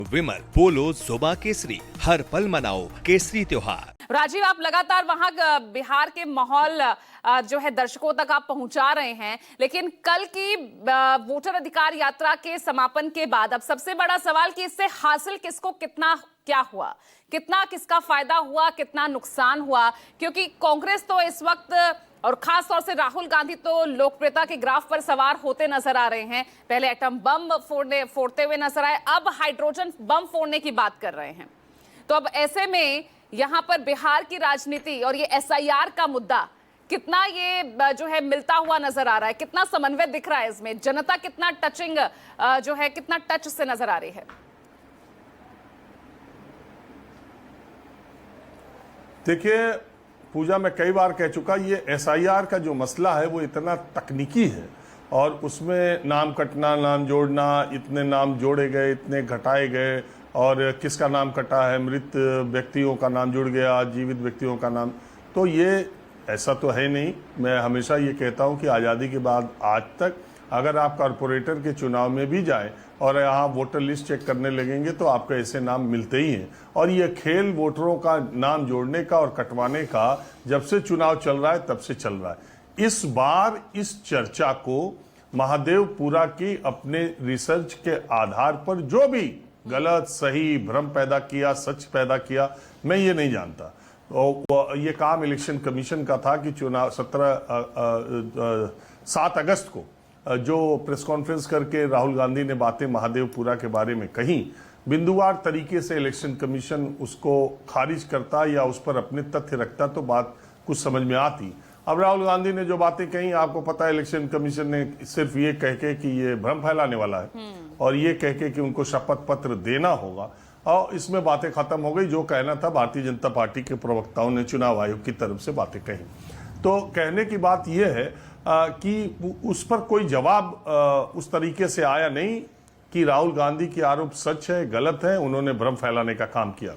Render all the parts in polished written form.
विमल बोलो जुबा केसरी, हर पल मनाओ केसरी त्योहार। राजीव, आप लगातार वहां बिहार के माहौल जो है दर्शकों तक आप पहुंचा रहे हैं, लेकिन कल की वोटर अधिकार यात्रा के समापन के बाद अब सबसे बड़ा सवाल कि इससे हासिल किसको कितना क्या हुआ, कितना किसका फायदा हुआ, कितना नुकसान हुआ, क्योंकि कांग्रेस तो इस वक्त और खास तौर से राहुल गांधी तो लोकप्रियता के ग्राफ पर सवार होते नजर आ रहे हैं। पहले एटम बम फोड़ते हुए नजर आए, अब हाइड्रोजन बम फोड़ने की बात कर रहे हैं। तो अब ऐसे में यहां पर बिहार की राजनीति और ये एसआईआर का मुद्दा कितना ये जो है मिलता हुआ नजर आ रहा है, कितना समन्वय दिख रहा है इसमें, जनता कितना टचिंग जो है कितना टच से नजर आ रही है। देखिए पूजा, मैं कई बार कह चुका, ये एसआईआर का जो मसला है वो इतना तकनीकी है और उसमें नाम कटना, नाम जोड़ना, इतने नाम जोड़े गए, इतने घटाए गए और किसका नाम कटा है, मृत व्यक्तियों का नाम जुड़ गया, जीवित व्यक्तियों का नाम, तो ये ऐसा तो है नहीं। मैं हमेशा ये कहता हूँ कि आज़ादी के बाद आज तक अगर आप कॉरपोरेटर के चुनाव में भी जाएं और यहाँ वोटर लिस्ट चेक करने लगेंगे तो आपको ऐसे नाम मिलते ही हैं। और ये खेल वोटरों का नाम जोड़ने का और कटवाने का जब से चुनाव चल रहा है तब से चल रहा है। इस बार इस चर्चा को महादेवपुरा की अपने रिसर्च के आधार पर जो भी गलत सही भ्रम पैदा किया, सच पैदा किया, मैं ये नहीं जानता। और ये काम इलेक्शन कमीशन का था कि चुनाव 7 अगस्त को जो प्रेस कॉन्फ्रेंस करके राहुल गांधी ने बातें महादेवपुरा के बारे में कही, बिंदुवार तरीके से इलेक्शन कमीशन उसको खारिज करता या उस पर अपने तथ्य रखता तो बात कुछ समझ में आती। अब राहुल गांधी ने जो बातें कही, आपको पता है इलेक्शन कमीशन ने सिर्फ ये कह के कि ये भ्रम फैलाने वाला है और ये कह के कि उनको शपथ पत्र देना होगा, और इसमें बातें खत्म हो गई। जो कहना था भारतीय जनता पार्टी के प्रवक्ताओं ने चुनाव आयोग की तरफ से बातें कही। तो कहने की बात यह है कि उस पर कोई जवाब उस तरीके से आया नहीं कि राहुल गांधी की आरोप सच है, गलत है, उन्होंने भ्रम फैलाने का काम किया।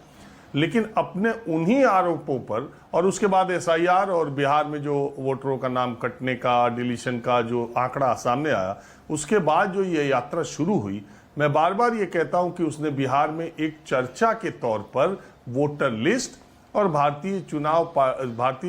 लेकिन अपने उन्हीं आरोपों पर और उसके बाद एसआईआर और बिहार में जो वोटरों का नाम कटने का, डिलीशन का जो आंकड़ा सामने आया, उसके बाद जो ये यात्रा शुरू हुई, मैं बार बार ये कहता हूं कि उसने बिहार में एक चर्चा के तौर पर वोटर लिस्ट और भारतीय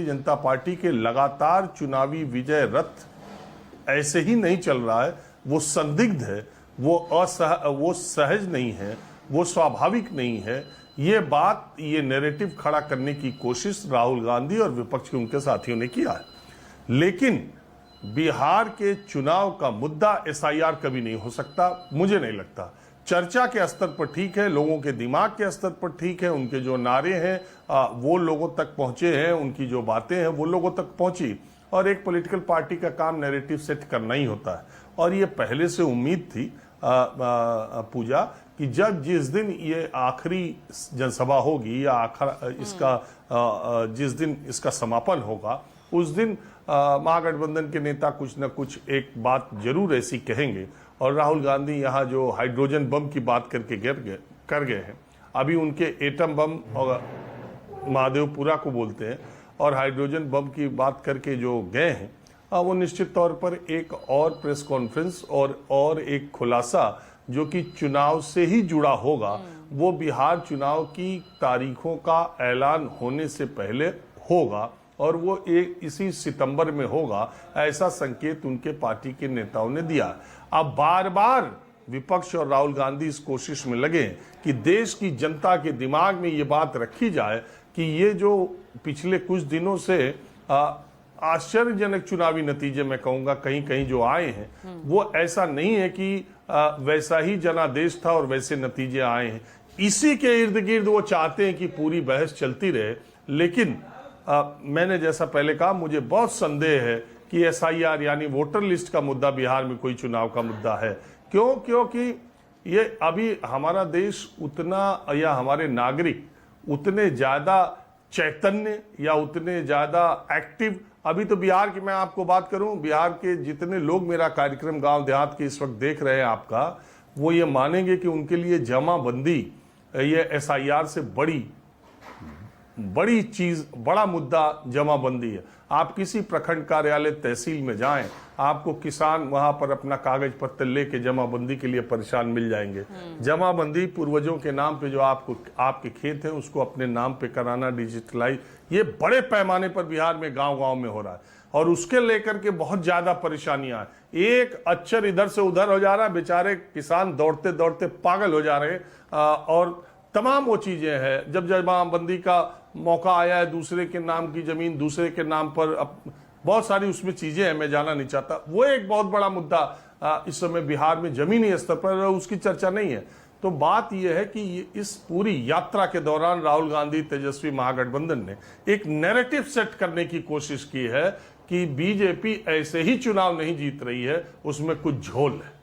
जनता पार्टी के लगातार चुनावी विजय रथ ऐसे ही नहीं चल रहा है, वो संदिग्ध है, वो सहज नहीं है, वो स्वाभाविक नहीं है। ये बात, ये नैरेटिव खड़ा करने की कोशिश राहुल गांधी और विपक्ष के उनके साथियों ने किया है। लेकिन बिहार के चुनाव का मुद्दा एसआईआर कभी नहीं हो सकता, मुझे नहीं लगता। चर्चा के स्तर पर ठीक है, लोगों के दिमाग के स्तर पर ठीक है, उनके जो नारे हैं वो लोगों तक पहुंचे हैं, उनकी जो बातें हैं वो लोगों तक पहुंची। और एक पॉलिटिकल पार्टी का काम नैरेटिव सेट करना ही होता है। और ये पहले से उम्मीद थी पूजा कि जिस दिन ये आखिरी जनसभा होगी या जिस दिन इसका समापन होगा, उस दिन महागठबंधन के नेता कुछ न कुछ एक बात जरूर ऐसी कहेंगे। और राहुल गांधी यहाँ जो हाइड्रोजन बम की बात करके कर गए हैं, अभी उनके एटम बम और महादेवपुरा को बोलते हैं, और हाइड्रोजन बम की बात करके जो गए हैं, वो निश्चित तौर पर एक और प्रेस कॉन्फ्रेंस और एक खुलासा जो कि चुनाव से ही जुड़ा होगा, वो बिहार चुनाव की तारीखों का ऐलान होने से पहले होगा और वो इसी सितंबर में होगा, ऐसा संकेत उनके पार्टी के नेताओं ने दिया। अब बार बार विपक्ष और राहुल गांधी इस कोशिश में लगे कि देश की जनता के दिमाग में ये बात रखी जाए कि ये जो पिछले कुछ दिनों से आश्चर्यजनक चुनावी नतीजे, मैं कहूंगा कहीं कहीं जो आए हैं, वो ऐसा नहीं है कि वैसा ही जनादेश था और वैसे नतीजे आए हैं। इसी के इर्द गिर्द वो चाहते हैं कि पूरी बहस चलती रहे। लेकिन मैंने जैसा पहले कहा, मुझे बहुत संदेह है कि एसआईआर यानी वोटर लिस्ट का मुद्दा बिहार में कोई चुनाव का मुद्दा है। क्योंकि ये अभी हमारा देश उतना, या हमारे नागरिक उतने ज्यादा चैतन्य या उतने ज्यादा एक्टिव, अभी तो बिहार की मैं आपको बात करूं, बिहार के जितने लोग मेरा कार्यक्रम गांव देहात के इस वक्त देख रहे हैं आपका, वो ये मानेंगे कि उनके लिए जमाबंदी ये एसआईआर से बड़ी चीज, बड़ा मुद्दा जमाबंदी है। आप किसी प्रखंड कार्यालय तहसील में जाएं, आपको किसान वहां पर अपना कागज पत्र लेके जमाबंदी के लिए परेशान मिल जाएंगे। जमाबंदी पूर्वजों के नाम पे जो आपके खेत हैं उसको अपने नाम पे कराना, डिजिटलाइज, ये बड़े पैमाने पर बिहार में गांव-गांव में हो रहा है और उसके लेकर के बहुत ज्यादा परेशानियां हैं। एक अक्षर इधर से उधर हो जा रहा है, बेचारे किसान दौड़ते दौड़ते पागल हो जा रहे हैं। और तमाम वो चीजें हैं, जब जमाबंदी का मौका आया है, दूसरे के नाम की जमीन दूसरे के नाम पर, बहुत सारी उसमें चीजें हैं, मैं जाना नहीं चाहता। वो एक बहुत बड़ा मुद्दा इस समय बिहार में जमीनी स्तर पर, उसकी चर्चा नहीं है। तो बात यह है कि इस पूरी यात्रा के दौरान राहुल गांधी तेजस्वी महागठबंधन ने एक नैरेटिव सेट करने की कोशिश की है कि बीजेपी ऐसे ही चुनाव नहीं जीत रही है, उसमें कुछ झोल है।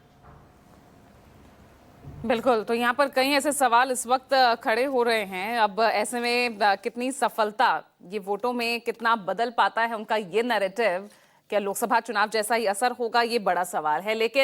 बिल्कुल, तो यहाँ पर कई ऐसे सवाल इस वक्त खड़े हो रहे हैं। अब ऐसे में कितनी सफलता ये वोटों में कितना बदल पाता है उनका ये नैरेटिव, क्या लोकसभा चुनाव जैसा ही असर होगा, ये बड़ा सवाल है। लेकिन